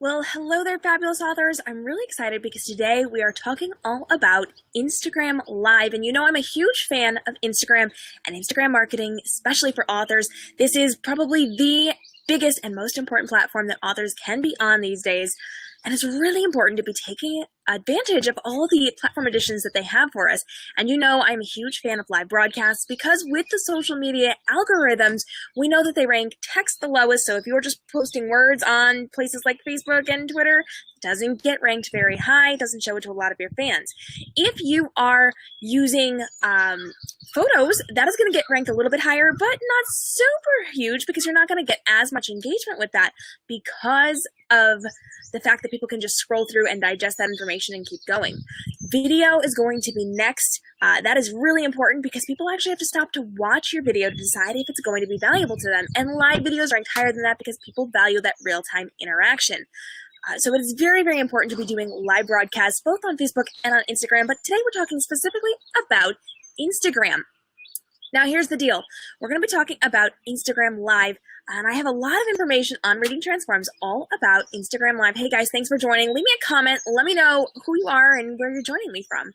Well, hello there, fabulous authors. I'm really excited because today we are talking all about Instagram Live. And you know, I'm a huge fan of Instagram and Instagram marketing, especially for authors. This is probably the biggest and most important platform that authors can be on these days. And it's really important to be taking advantage of all the platform additions that they have for us. And you know, I'm a huge fan of live broadcasts because with the social media algorithms, we know that they rank text the lowest. So if you're just posting words on places like Facebook and Twitter, it doesn't get ranked very high, doesn't show it to a lot of your fans. If you are using photos, that is going to get ranked a little bit higher, but not super huge because you're not going to get as much engagement with that because of the fact that people can just scroll through and digest that information and keep going. Video is going to be next. That is really important because people actually have to stop to watch your video to decide if it's going to be valuable to them. And live videos rank higher than that because people value that real-time interaction. So it is very, very important to be doing live broadcasts both on Facebook and on Instagram. But today we're talking specifically about Instagram. Now, here's the deal. We're going to be talking about Instagram Live, and I have a lot of information on Reading Transforms all about Instagram Live. Hey, guys, thanks for joining. Leave me a comment. Let me know who you are and where you're joining me from.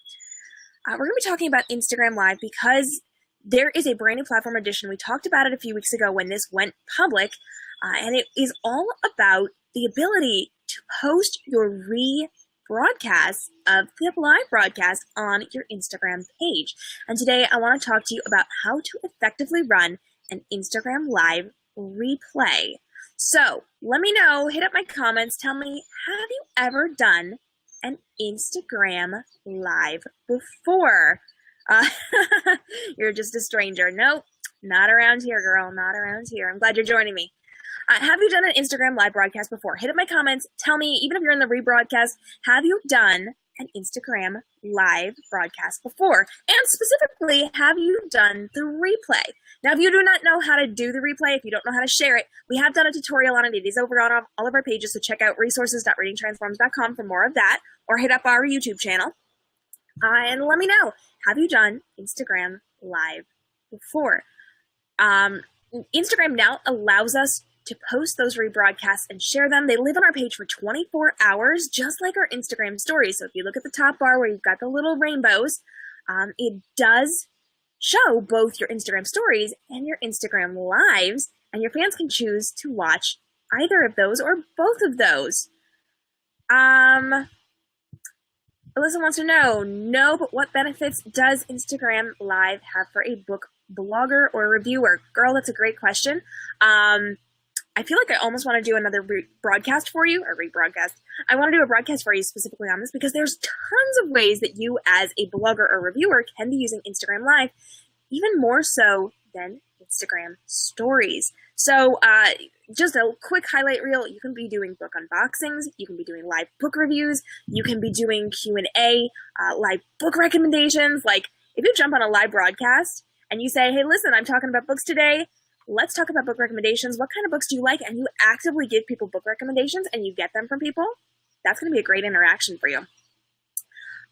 We're going to be talking about Instagram Live because there is a brand new platform addition. We talked about it a few weeks ago when this went public, and it is all about the ability to post your rebroadcasts of the live broadcast on your Instagram page. And today I want to talk to you about how to effectively run an Instagram Live replay. So let me know, hit up my comments, tell me, have you ever done an Instagram Live before? You're just a stranger. Nope, not around here, girl, not around here. I'm glad you're joining me. Have you done an Instagram Live broadcast before? Hit up my comments. Tell me, even if you're in the rebroadcast, have you done an Instagram Live broadcast before? And specifically, have you done the replay? Now, if you do not know how to do the replay, if you don't know how to share it, we have done a tutorial on it. It is over on all of our pages, so check out resources.readingtransforms.com for more of that, or hit up our YouTube channel. And let me know, have you done Instagram Live before? Instagram now allows us to post those rebroadcasts and share them. They live on our page for 24 hours, just like our Instagram stories. So if you look at the top bar where you've got the little rainbows, it does show both your Instagram stories and your Instagram lives, and your fans can choose to watch either of those or both of those. Alyssa wants to know, no, but what benefits does Instagram Live have for a book blogger or reviewer? Girl, that's a great question. I feel like I almost want to do another broadcast for you, or rebroadcast. I want to do a broadcast for you specifically on this because there's tons of ways that you as a blogger or reviewer can be using Instagram Live, even more so than Instagram stories. So just a quick highlight reel, you can be doing book unboxings, you can be doing live book reviews, you can be doing Q&A, live book recommendations. Like if you jump on a live broadcast and you say, hey, listen, I'm talking about books today, let's talk about book recommendations. What kind of books do you like? And you actively give people book recommendations and you get them from people. That's going to be a great interaction for you.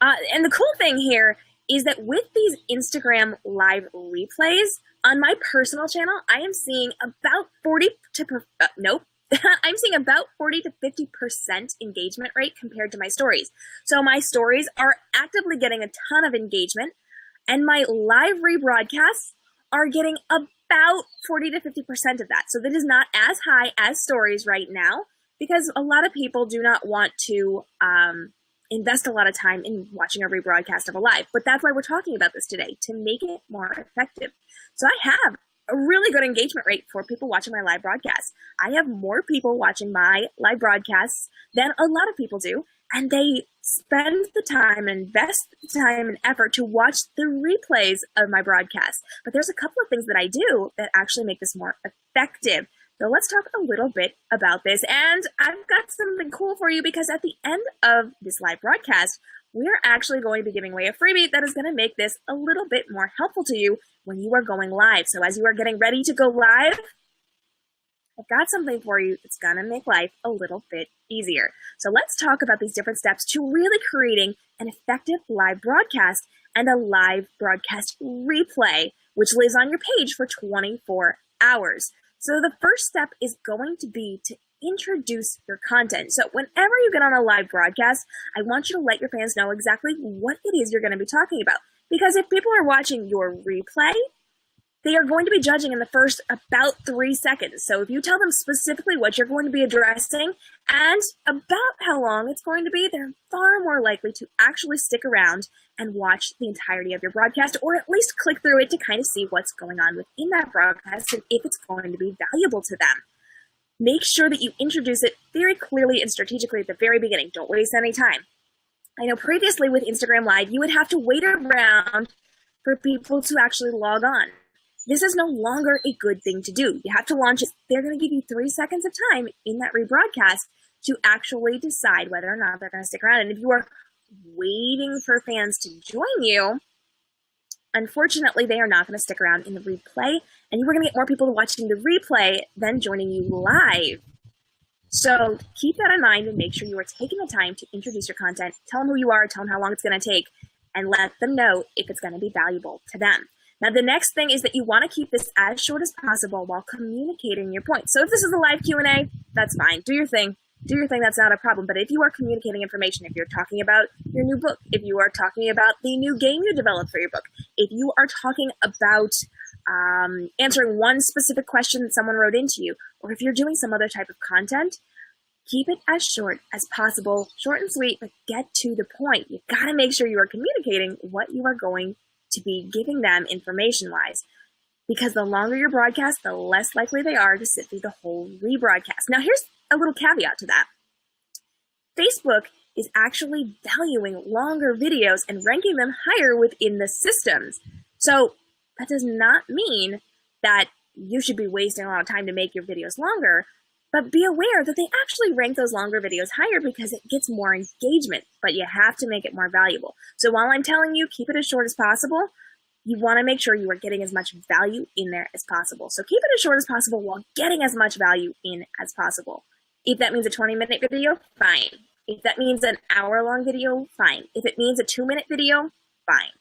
And the cool thing here is that with these Instagram Live replays, on my personal channel, I am seeing about 40 to 50% engagement rate compared to my stories. So my stories are actively getting a ton of engagement, and my live rebroadcasts are getting about 40 to 50% of that. So that is not as high as stories right now because a lot of people do not want to invest a lot of time in watching a rebroadcast of a live. But that's why we're talking about this today, to make it more effective. So I have a really good engagement rate for people watching my live broadcasts. I have more people watching my live broadcasts than a lot of people do, and they spend the time and invest the time and effort to watch the replays of my broadcasts. But there's a couple of things that I do that actually make this more effective. So let's talk a little bit about this. And I've got something cool for you because at the end of this live broadcast, we're actually going to be giving away a freebie that is going to make this a little bit more helpful to you when you are going live. So as you are getting ready to go live, I've got something for you that's going to make life a little bit easier. So let's talk about these different steps to really creating an effective live broadcast and a live broadcast replay, which lives on your page for 24 hours. So the first step is going to be to introduce your content. So whenever you get on a live broadcast, I want you to let your fans know exactly what it is you're going to be talking about. Because if people are watching your replay, they are going to be judging in the first about 3 seconds. So if you tell them specifically what you're going to be addressing and about how long it's going to be, they're far more likely to actually stick around and watch the entirety of your broadcast, or at least click through it to kind of see what's going on within that broadcast and if it's going to be valuable to them. Make sure that you introduce it very clearly and strategically at the very beginning. Don't waste any time. I know previously with Instagram Live, you would have to wait around for people to actually log on. This is no longer a good thing to do. You have to launch it. They're going to give you 3 seconds of time in that rebroadcast to actually decide whether or not they're going to stick around. And if you are waiting for fans to join you, unfortunately, they are not going to stick around in the replay, and you are going to get more people watching the replay than joining you live. So keep that in mind and make sure you are taking the time to introduce your content, tell them who you are, tell them how long it's going to take, and let them know if it's going to be valuable to them. Now, the next thing is that you want to keep this as short as possible while communicating your point. So if this is a live Q&A, that's fine. Do your thing. Do your thing. That's not a problem. But if you are communicating information, if you're talking about your new book, if you are talking about the new game you developed for your book, if you are talking about answering one specific question that someone wrote into you, or if you're doing some other type of content, keep it as short as possible, short and sweet, but get to the point. You've got to make sure you are communicating what you are going to be giving them information-wise, because the longer your broadcast, the less likely they are to sit through the whole rebroadcast. Now, here's a little caveat to that. Facebook is actually valuing longer videos and ranking them higher within the systems. So that does not mean that you should be wasting a lot of time to make your videos longer, but be aware that they actually rank those longer videos higher because it gets more engagement, but you have to make it more valuable. So while I'm telling you, keep it as short as possible, you want to make sure you are getting as much value in there as possible. So keep it as short as possible while getting as much value in as possible. If that means a 20-minute video, fine. If that means an hour-long video, fine. If it means a 2-minute video, fine.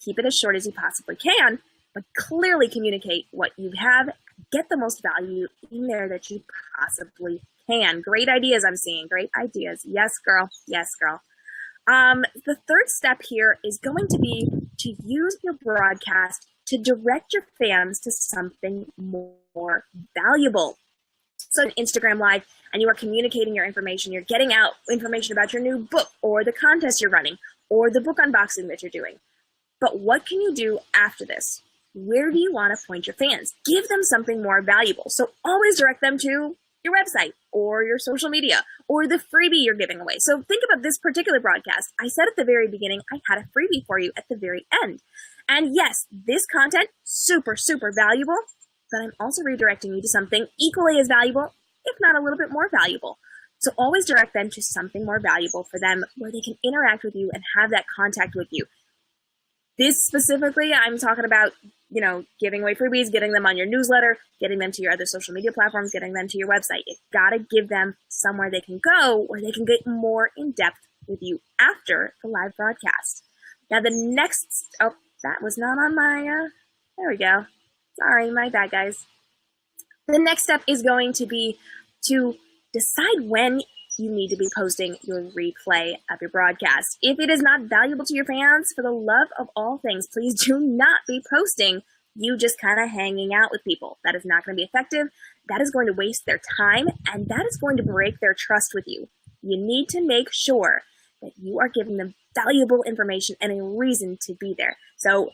Keep it as short as you possibly can, but clearly communicate what you have. Get the most value in there that you possibly can. Great ideas I'm seeing. Great ideas. Yes, girl. Yes, girl. The third step here is going to be to use your broadcast to direct your fans to something more valuable. So Instagram Live, and you are communicating your information. You're getting out information about your new book or the contest you're running or the book unboxing that you're doing. But what can you do after this? Where do you want to point your fans? Give them something more valuable. So always direct them to your website or your social media or the freebie you're giving away. So think about this particular broadcast. I said at the very beginning, I had a freebie for you at the very end. And yes, this content, super, super valuable, but I'm also redirecting you to something equally as valuable, if not a little bit more valuable. So always direct them to something more valuable for them where they can interact with you and have that contact with you. This specifically, I'm talking about, giving away freebies, getting them on your newsletter, getting them to your other social media platforms, getting them to your website. You've got to give them somewhere they can go where they can get more in depth with you after the live broadcast. Now the next, that was not on my, there we go. Sorry, my bad, guys. The next step is going to be to decide when you need to be posting your replay of your broadcast. If it is not valuable to your fans, for the love of all things, please do not be posting you just kind of hanging out with people. That is not going to be effective. That is going to waste their time, and that is going to break their trust with you. You need to make sure that you are giving them valuable information and a reason to be there. So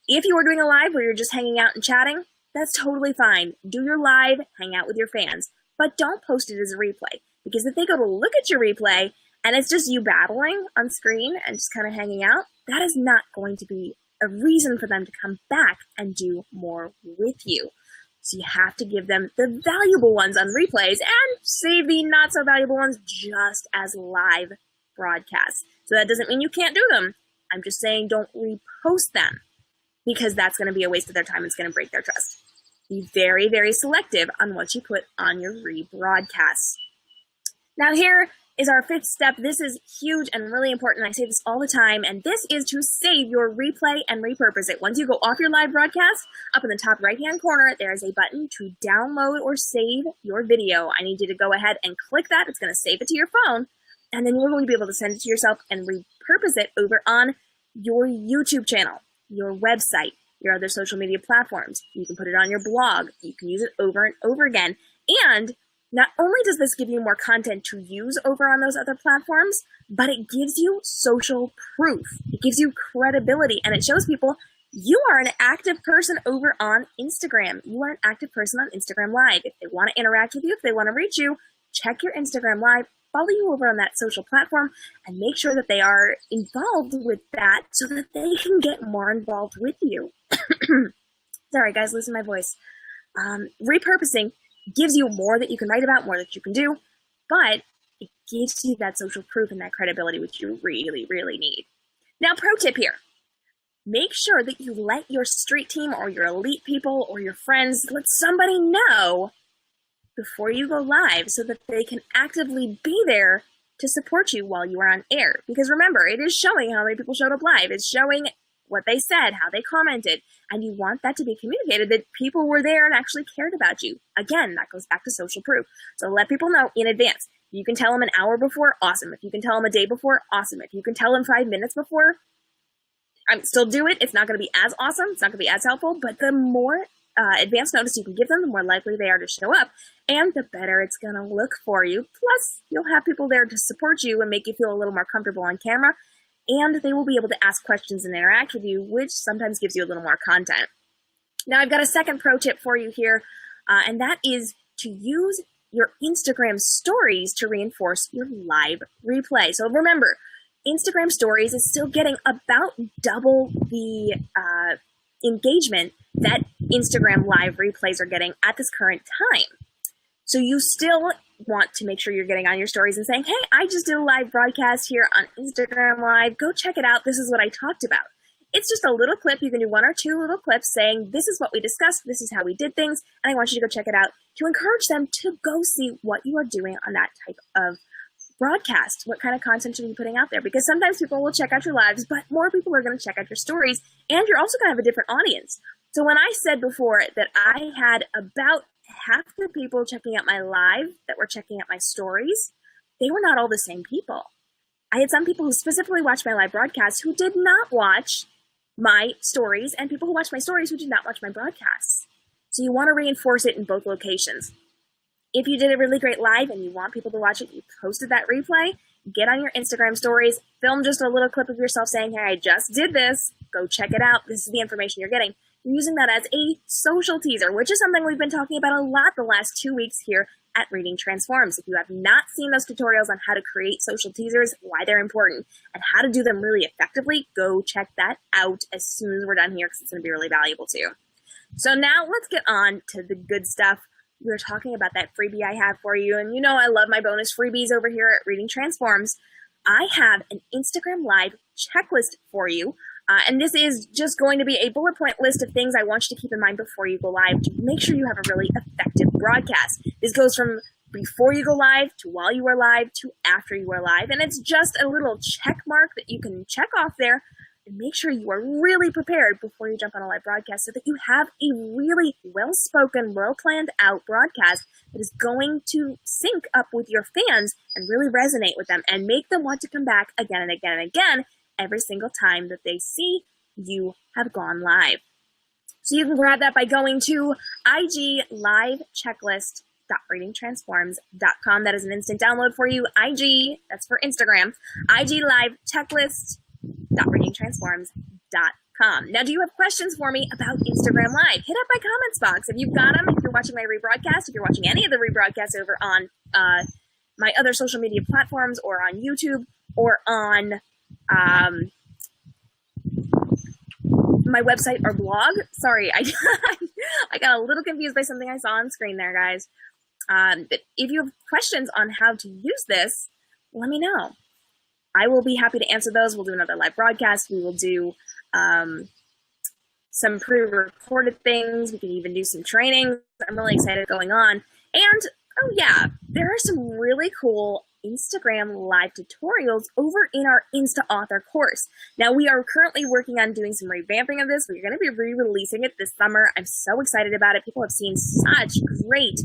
if you are doing a live where you're just hanging out and chatting, that's totally fine. Do your live, hang out with your fans, but don't post it as a replay. Because if they go to look at your replay and it's just you battling on screen and just kind of hanging out, that is not going to be a reason for them to come back and do more with you. So you have to give them the valuable ones on replays and save the not so valuable ones just as live broadcasts. So that doesn't mean you can't do them. I'm just saying don't repost them because that's going to be a waste of their time. It's going to break their trust. Be very, very selective on what you put on your rebroadcasts. Now here is our fifth step. This is huge and really important. I say this all the time, and this is to save your replay and repurpose it. Once you go off your live broadcast, up in the top right-hand corner, there is a button to download or save your video. I need you to go ahead and click that. It's going to save it to your phone, and then you're going to be able to send it to yourself and repurpose it over on your YouTube channel, your website, your other social media platforms. You can put it on your blog. You can use it over and over again. And not only does this give you more content to use over on those other platforms, but it gives you social proof. It gives you credibility, and it shows people you are an active person over on Instagram. You are an active person on Instagram Live. If they want to interact with you, if they want to reach you, check your Instagram Live, follow you over on that social platform, and make sure that they are involved with that so that they can get more involved with you. Sorry, guys, listen to my voice. Repurposing gives you more that you can write about, more that you can do, but it gives you that social proof and that credibility, which you really, really need. Now, pro tip here. Make sure that you let your street team or your elite people or your friends, let somebody know before you go live so that they can actively be there to support you while you are on air. Because remember, it is showing how many people showed up live. It's showing what they said, how they commented, and you want that to be communicated that people were there and actually cared about you. Again, that goes back to social proof. So let people know in advance. You can tell them an hour before, awesome. If you can tell them a day before, awesome. If you can tell them 5 minutes before, still do it. It's not going to be as awesome. It's not going to be as helpful, but the more advance notice you can give them, the more likely they are to show up, and the better it's going to look for you. Plus, you'll have people there to support you and make you feel a little more comfortable on camera, and they will be able to ask questions and interact with you, which sometimes gives you a little more content. Now, I've got a second pro tip for you here, and that is to use your Instagram stories to reinforce your live replay. So remember, Instagram stories is still getting about double the engagement that Instagram live replays are getting at this current time. So you still want to make sure you're getting on your stories and saying, hey, I just did a live broadcast here on Instagram Live. Go check it out. This is what I talked about. It's just a little clip. You can do 1 or 2 little clips saying, this is what we discussed. This is how we did things. And I want you to go check it out to encourage them to go see what you are doing on that type of broadcast. What kind of content are you putting out there? Because sometimes people will check out your lives, but more people are going to check out your stories. And you're also going to have a different audience. So when I said before that I had about half the people checking out my live that were checking out my stories, they were not all the same people. I had some people who specifically watched my live broadcasts who did not watch my stories, and people who watched my stories who did not watch my broadcasts. So you want to reinforce it in both locations. If you did a really great live and you want people to watch it, you posted that replay, get on your Instagram stories, film just a little clip of yourself saying, hey, I just did this, go check it out, this is the information you're getting. You're using that as a social teaser, which is something we've been talking about a lot the last 2 weeks here at Reading Transforms. If you have not seen those tutorials on how to create social teasers, why they're important, and how to do them really effectively, go check that out as soon as we're done here because it's going to be really valuable to you. So now let's get on to the good stuff. We were talking about that freebie I have for you, and you know I love my bonus freebies over here at Reading Transforms. I have an Instagram Live checklist for you. And this is just going to be a bullet point list of things I want you to keep in mind before you go live to make sure you have a really effective broadcast. This goes from before you go live to while you are live to after you are live. And it's just a little check mark that you can check off there and make sure you are really prepared before you jump on a live broadcast so that you have a really well-spoken, well-planned out broadcast that is going to sync up with your fans and really resonate with them and make them want to come back again and again and again every single time that they see you have gone live. So you can grab that by going to iglivechecklist.readingtransforms.com. That is an instant download for you. IG, that's for Instagram, iglivechecklist.readingtransforms.com. Now, do you have questions for me about Instagram Live? Hit up my comments box. If you've got them, if you're watching my rebroadcast, if you're watching any of the rebroadcasts over on my other social media platforms or on YouTube or on my website or blog. Sorry, I got a little confused by something I saw on screen there, guys. But if you have questions on how to use this, let me know. I will be happy to answer those. We'll do another live broadcast. We will do some pre-recorded things. We can even do some trainings. I'm really excited going on. And, oh yeah, there are some really cool Instagram live tutorials over in our Insta Author course. Now, we are currently working on doing some revamping of this. We're going to be re-releasing it this summer. I'm so excited about it. People have seen such great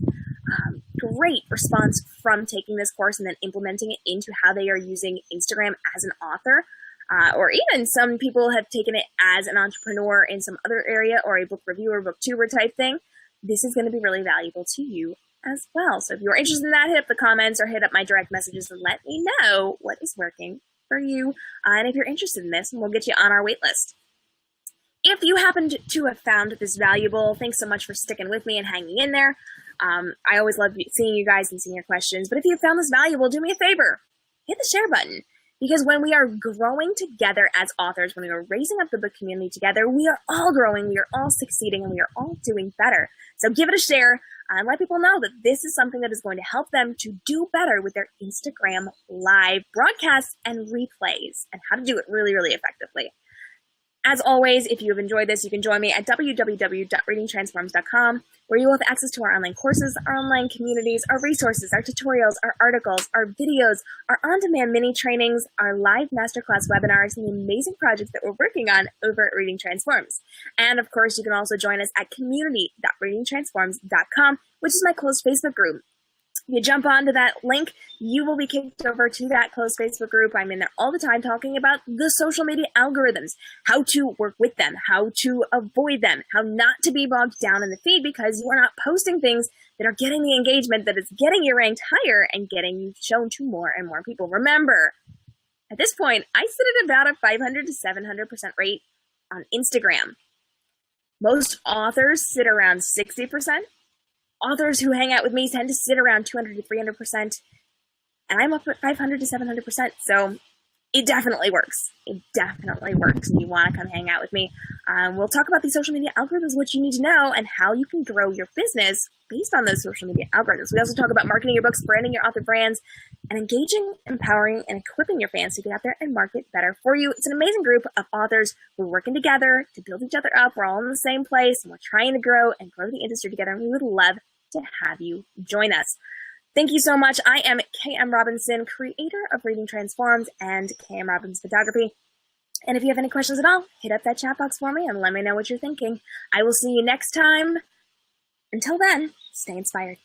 response from taking this course and then implementing it into how they are using Instagram as an author. Or even some people have taken it as an entrepreneur in some other area or a book reviewer, booktuber type thing. This is going to be really valuable to you as well. So if you're interested in that, hit up the comments or hit up my direct messages and let me know what is working for you. And if you're interested in this, we'll get you on our wait list. If you happened to have found this valuable, thanks so much for sticking with me and hanging in there. I always love seeing you guys and seeing your questions. But if you found this valuable, do me a favor. Hit the share button. Because when we are growing together as authors, when we are raising up the book community together, we are all growing, we are all succeeding, and we are all doing better. So give it a share and let people know that this is something that is going to help them to do better with their Instagram live broadcasts and replays and how to do it really, really effectively. As always, if you have enjoyed this, you can join me at www.readingtransforms.com, where you will have access to our online courses, our online communities, our resources, our tutorials, our articles, our videos, our on-demand mini trainings, our live masterclass webinars, and the amazing projects that we're working on over at Reading Transforms. And of course, you can also join us at community.readingtransforms.com, which is my closed Facebook group. You jump onto that link, you will be kicked over to that closed Facebook group. I'm in there all the time talking about the social media algorithms, how to work with them, how to avoid them, how not to be bogged down in the feed because you are not posting things that are getting the engagement that is getting you ranked higher and getting you shown to more and more people. Remember, at this point, I sit at about a 500 to 700% rate on Instagram. Most authors sit around 60%. Authors who hang out with me tend to sit around 200 to 300%, and I'm up at 500 to 700%, so it definitely works. It definitely works, and you want to come hang out with me. We'll talk about these social media algorithms, what you need to know, and how you can grow your business based on those social media algorithms. We also talk about marketing your books, branding your author brands, and engaging, empowering, and equipping your fans to get out there and market better for you. It's an amazing group of authors. We're working together to build each other up. We're all in the same place, and we're trying to grow the industry together, and we would love to have you join us. Thank you so much. I am K.m. Robinson, creator of Reading Transforms and K.m. Robinson Photography. And if you have any questions at all, hit up that chat box for me and let me know what you're thinking. I will see you next time. Until then, stay inspired.